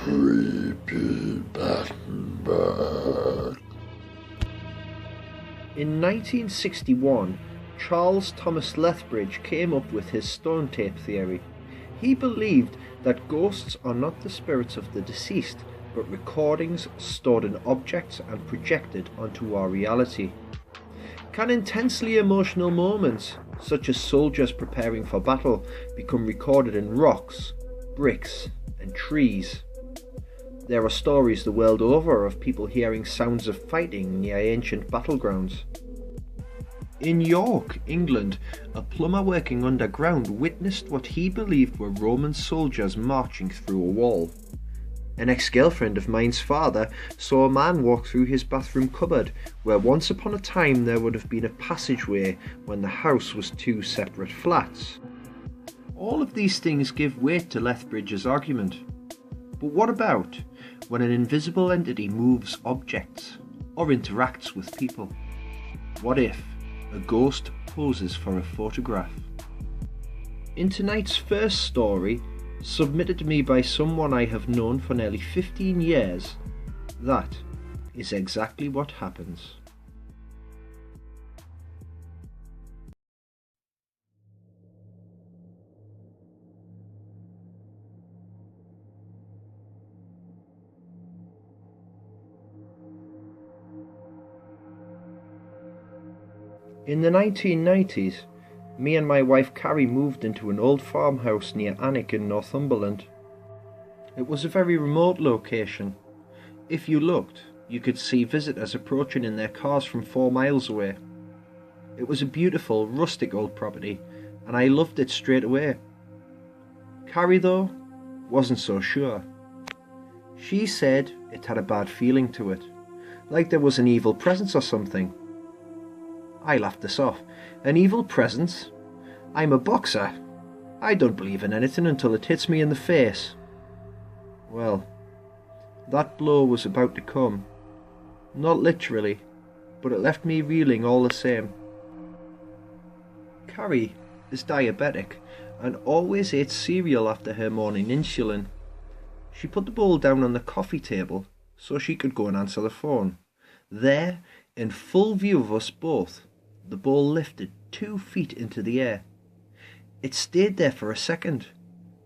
Creepy Battenberg. In 1961, Charles Thomas Lethbridge came up with his stone tape theory. He believed that ghosts are not the spirits of the deceased, but recordings stored in objects and projected onto our reality. Can intensely emotional moments, such as soldiers preparing for battle, become recorded in rocks, bricks, and trees? There are stories the world over of people hearing sounds of fighting near ancient battlegrounds. In York, England, a plumber working underground witnessed what he believed were Roman soldiers marching through a wall. An ex-girlfriend of mine's father saw a man walk through his bathroom cupboard, where once upon a time there would have been a passageway when the house was two separate flats. All of these things give weight to Lethbridge's argument. But what about when an invisible entity moves objects or interacts with people? What if a ghost poses for a photograph? In tonight's first story, submitted to me by someone I have known for nearly 15 years, that is exactly what happens. In the 1990s, me and my wife Carrie moved into an old farmhouse near Alnwick in Northumberland. It was a very remote location. If you looked, you could see visitors approaching in their cars from 4 miles away. It was a beautiful, rustic old property, and I loved it straight away. Carrie, though, wasn't so sure. She said it had a bad feeling to it, like there was an evil presence or something. I laughed this off. An evil presence? I'm a boxer. I don't believe in anything until it hits me in the face. Well, that blow was about to come. Not literally, but it left me reeling all the same. Carrie is diabetic and always ate cereal after her morning insulin. She put the bowl down on the coffee table so she could go and answer the phone. There, in full view of us both, the ball lifted 2 feet into the air. It stayed there for a second,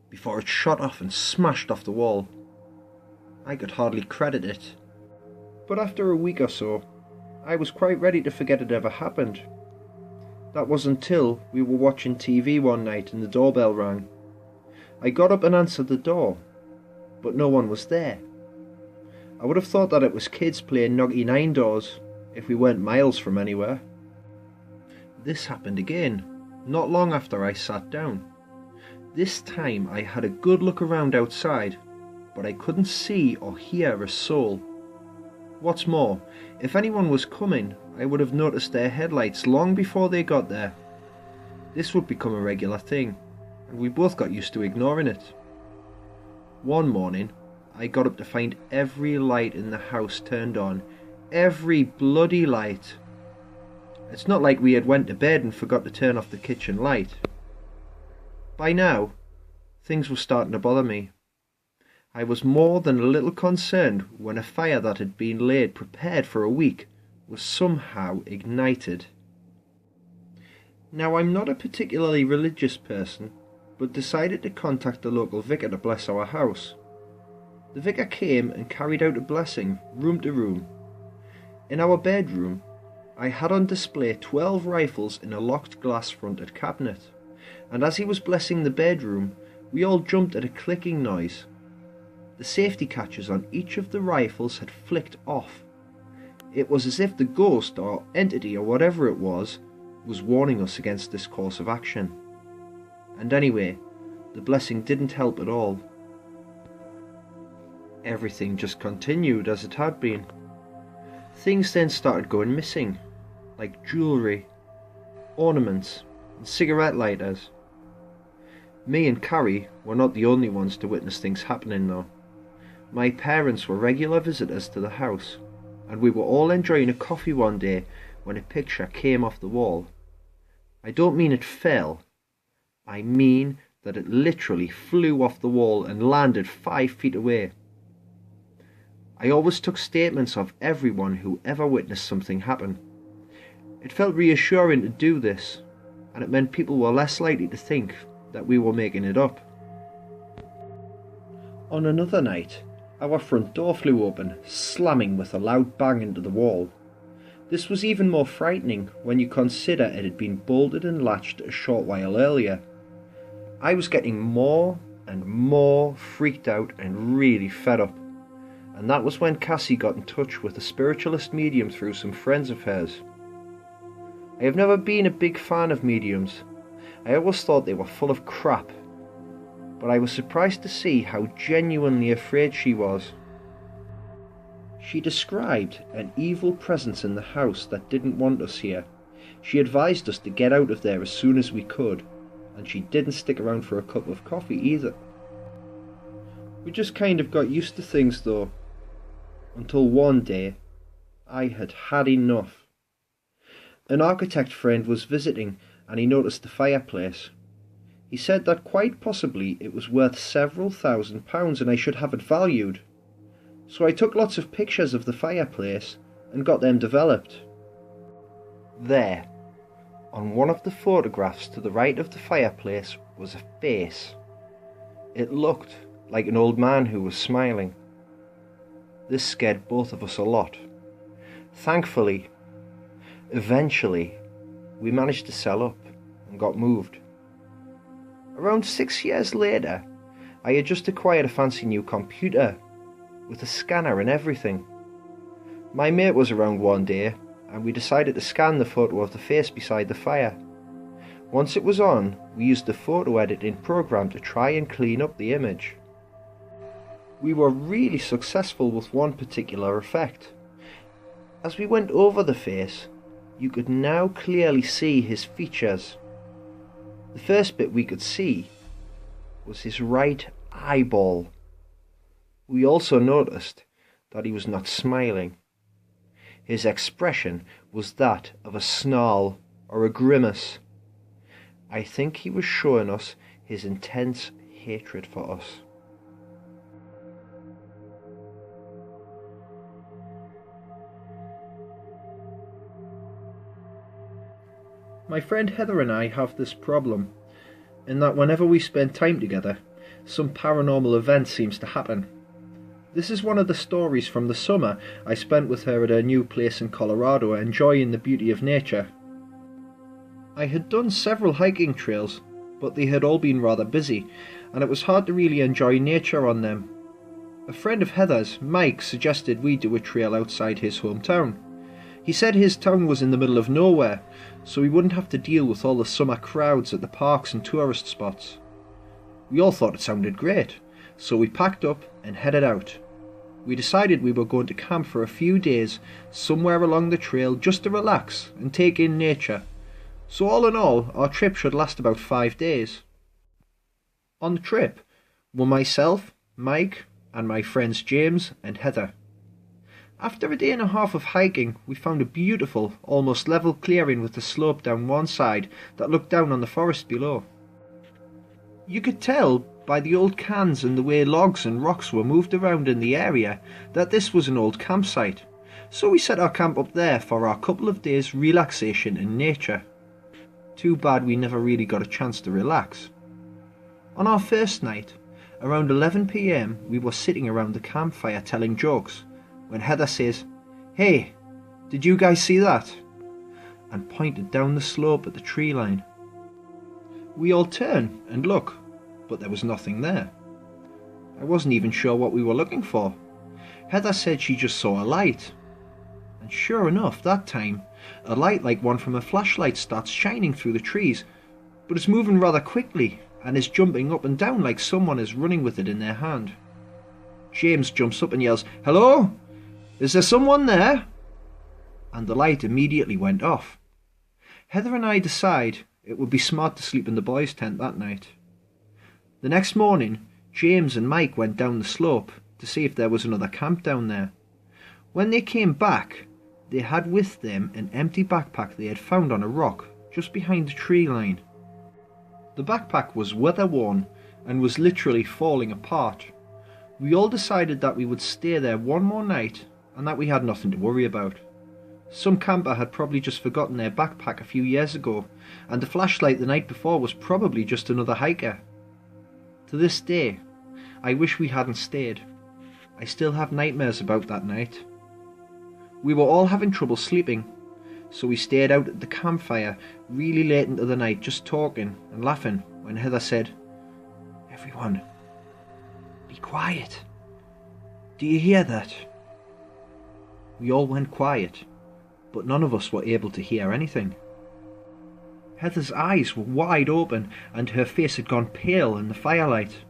before it shot off and smashed off the wall. I could hardly credit it. But after a week or so, I was quite ready to forget it ever happened. That was until we were watching TV one night and the doorbell rang. I got up and answered the door, but no one was there. I would have thought that it was kids playing knocky nine doors if we weren't miles from anywhere. This happened again, not long after I sat down. This time I had a good look around outside, but I couldn't see or hear a soul. What's more, if anyone was coming, I would have noticed their headlights long before they got there. This would become a regular thing, and we both got used to ignoring it. One morning, I got up to find every light in the house turned on. Every bloody light. It's not like we had went to bed and forgot to turn off the kitchen light. By now, things were starting to bother me. I was more than a little concerned when a fire that had been laid prepared for a week was somehow ignited. Now, I'm not a particularly religious person, but decided to contact the local vicar to bless our house. The vicar came and carried out a blessing, room to room. In our bedroom, I had on display 12 rifles in a locked glass-fronted cabinet, and as he was blessing the bedroom, we all jumped at a clicking noise. The safety catches on each of the rifles had flicked off. It was as if the ghost or entity or whatever it was warning us against this course of action. And anyway, the blessing didn't help at all. Everything just continued as it had been. Things then started going missing, like jewellery, ornaments, and cigarette lighters. Me and Carrie were not the only ones to witness things happening though. My parents were regular visitors to the house, and we were all enjoying a coffee one day when a picture came off the wall. I don't mean it fell, I mean that it literally flew off the wall and landed 5 feet away, I always took statements of everyone who ever witnessed something happen. It felt reassuring to do this, and it meant people were less likely to think that we were making it up. On another night, our front door flew open, slamming with a loud bang into the wall. This was even more frightening when you consider it had been bolted and latched a short while earlier. I was getting more and more freaked out and really fed up, and that was when Cassie got in touch with a spiritualist medium through some friends of hers. I have never been a big fan of mediums. I always thought they were full of crap, but I was surprised to see how genuinely afraid she was. She described an evil presence in the house that didn't want us here. She advised us to get out of there as soon as we could, and she didn't stick around for a cup of coffee either. We just kind of got used to things though, until one day I had had enough. An architect friend was visiting and he noticed the fireplace. He said that quite possibly it was worth several £1,000s and I should have it valued. So I took lots of pictures of the fireplace and got them developed. There, on one of the photographs to the right of the fireplace, was a face. It looked like an old man who was smiling. This scared both of us a lot. Thankfully, eventually, we managed to sell up and got moved. Around 6 years later, I had just acquired a fancy new computer with a scanner and everything. My mate was around one day and we decided to scan the photo of the face beside the fire. Once it was on, we used the photo editing program to try and clean up the image. We were really successful with one particular effect. As we went over the face, you could now clearly see his features. The first bit we could see was his right eyeball. We also noticed that he was not smiling. His expression was that of a snarl or a grimace. I think he was showing us his intense hatred for us. My friend Heather and I have this problem, in that whenever we spend time together, some paranormal event seems to happen. This is one of the stories from the summer I spent with her at her new place in Colorado, enjoying the beauty of nature. I had done several hiking trails, but they had all been rather busy, and it was hard to really enjoy nature on them. A friend of Heather's, Mike, suggested we do a trail outside his hometown. He said his town was in the middle of nowhere, so we wouldn't have to deal with all the summer crowds at the parks and tourist spots. We all thought it sounded great, so we packed up and headed out. We decided we were going to camp for a few days somewhere along the trail just to relax and take in nature. So all in all, our trip should last about 5 days. On the trip were myself, Mike, and my friends James and Heather. After a day and a half of hiking, we found a beautiful, almost level clearing with a slope down one side that looked down on the forest below. You could tell by the old cans and the way logs and rocks were moved around in the area that this was an old campsite, so we set our camp up there for our couple of days relaxation in nature. Too bad we never really got a chance to relax. On our first night, around 11 p.m, we were sitting around the campfire telling jokes, when Heather says, "Hey, did you guys see that?" and pointed down the slope at the tree line. We all turn and look, but there was nothing there. I wasn't even sure what we were looking for. Heather said she just saw a light. And sure enough, that time, a light like one from a flashlight starts shining through the trees, but it's moving rather quickly and is jumping up and down like someone is running with it in their hand. James jumps up and yells, "Hello? Is there someone there?" And the light immediately went off. Heather and I decide it would be smart to sleep in the boys' tent that night. The next morning, James and Mike went down the slope to see if there was another camp down there. When they came back, they had with them an empty backpack they had found on a rock just behind the tree line. The backpack was weather-worn and was literally falling apart. We all decided that we would stay there one more night and that we had nothing to worry about. Some camper had probably just forgotten their backpack a few years ago, and the flashlight the night before was probably just another hiker. To this day, I wish we hadn't stayed. I still have nightmares about that night. We were all having trouble sleeping, so we stayed out at the campfire really late into the night just talking and laughing when Heather said, "Everyone, be quiet. Do you hear that?" We all went quiet, but none of us were able to hear anything. Heather's eyes were wide open and her face had gone pale in the firelight.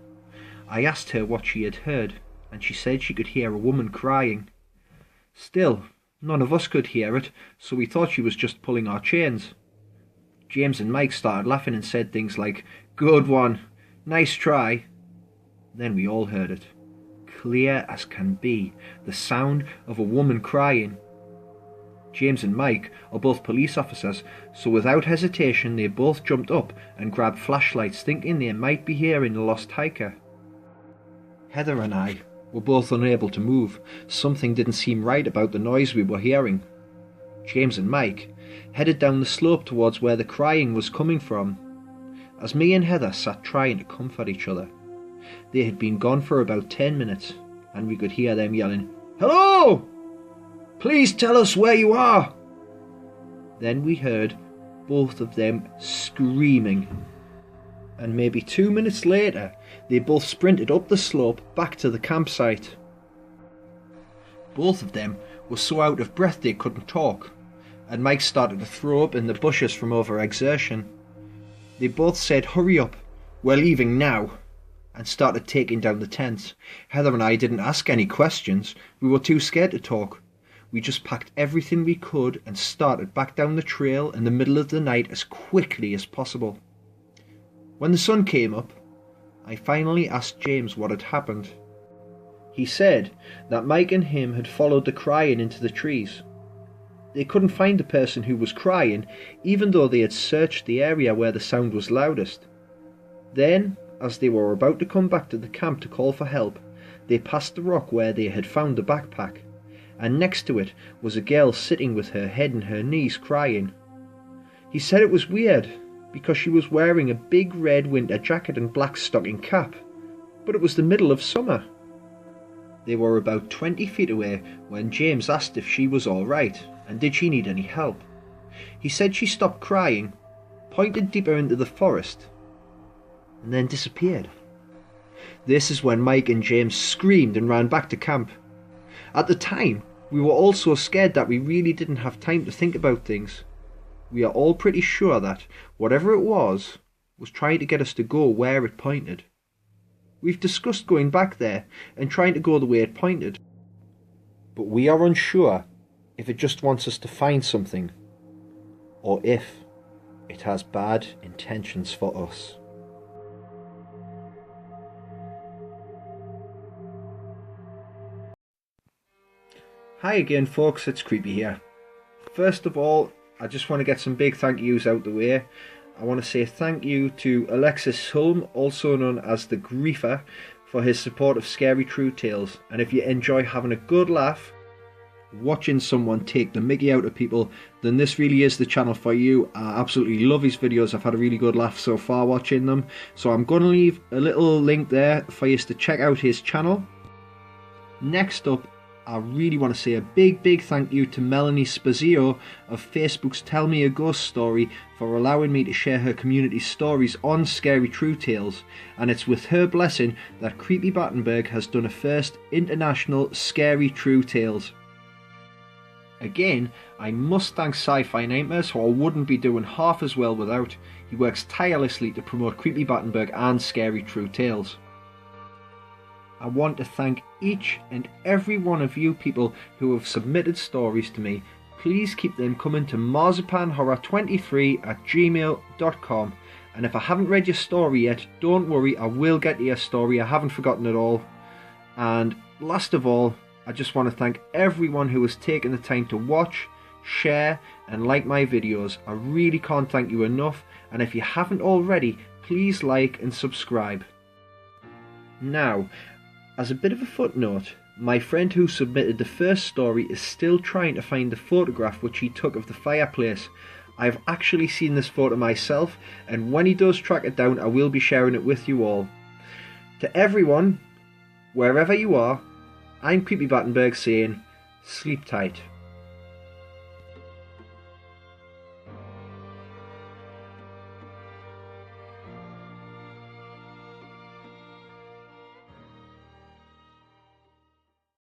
I asked her what she had heard, and she said she could hear a woman crying. Still, none of us could hear it, so we thought she was just pulling our chains. James and Mike started laughing and said things like, "Good one, nice try." Then we all heard it, clear as can be, the sound of a woman crying. James and Mike are both police officers, so without hesitation they both jumped up and grabbed flashlights, thinking they might be hearing a lost hiker. Heather and I were both unable to move. Something didn't seem right about the noise we were hearing. James and Mike headed down the slope towards where the crying was coming from, as me and Heather sat trying to comfort each other. They had been gone for about 10 minutes, and we could hear them yelling, "Hello! Please tell us where you are!" Then we heard both of them screaming, and maybe 2 minutes later they both sprinted up the slope back to the campsite. Both of them were so out of breath they couldn't talk, and Mike started to throw up in the bushes from overexertion. They both said, "Hurry up, we're leaving now," and started taking down the tents. Heather and I didn't ask any questions. We were too scared to talk. We just packed everything we could and started back down the trail in the middle of the night as quickly as possible. When the sun came up, I finally asked James what had happened. He said that Mike and him had followed the crying into the trees. They couldn't find the person who was crying, even though they had searched the area where the sound was loudest. Then, as they were about to come back to the camp to call for help, they passed the rock where they had found the backpack, and next to it was a girl sitting with her head in her knees crying. He said it was weird, because she was wearing a big red winter jacket and black stocking cap, but it was the middle of summer. They were about 20 feet away when James asked if she was all right and did she need any help. He said she stopped crying, pointed deeper into the forest, and then disappeared. This is when Mike and James screamed and ran back to camp. At the time, we were all so scared that we really didn't have time to think about things. We are all pretty sure that whatever it was trying to get us to go where it pointed. We've discussed going back there and trying to go the way it pointed, but we are unsure if it just wants us to find something, or if it has bad intentions for us. Hi again folks, it's Creepy here. First of all, I just want to get some big thank yous out the way. I want to say thank you to Alexis Hulme, also known as the Griefer, for his support of Scary True Tales. And if you enjoy having a good laugh, watching someone take the mickey out of people, then this really is the channel for you. I absolutely love his videos. I've had a really good laugh so far watching them. So I'm going to leave a little link there for you to check out his channel. Next up, I really want to say a big thank you to Melanie Spazio of Facebook's Tell Me a Ghost Story for allowing me to share her community stories on Scary True Tales, and it's with her blessing that Creepy Battenberg has done a first international Scary True Tales. Again, I must thank Sci-Fi Nightmares, who I wouldn't be doing half as well without. He works tirelessly to promote Creepy Battenberg and Scary True Tales. I want to thank each and every one of you people who have submitted stories to me. Please keep them coming to marzipanhorror23@gmail.com, and if I haven't read your story yet, don't worry, I will get to your story. I haven't forgotten it all. And last of all, I just want to thank everyone who has taken the time to watch, share and like my videos. I really can't thank you enough, and if you haven't already, please like and subscribe. Now, As a bit of a footnote, my friend who submitted the first story is still trying to find the photograph which he took of the fireplace. I've actually seen this photo myself, and when he does track it down, I will be sharing it with you all. To everyone, wherever you are, I'm Creepy Battenberg saying, sleep tight.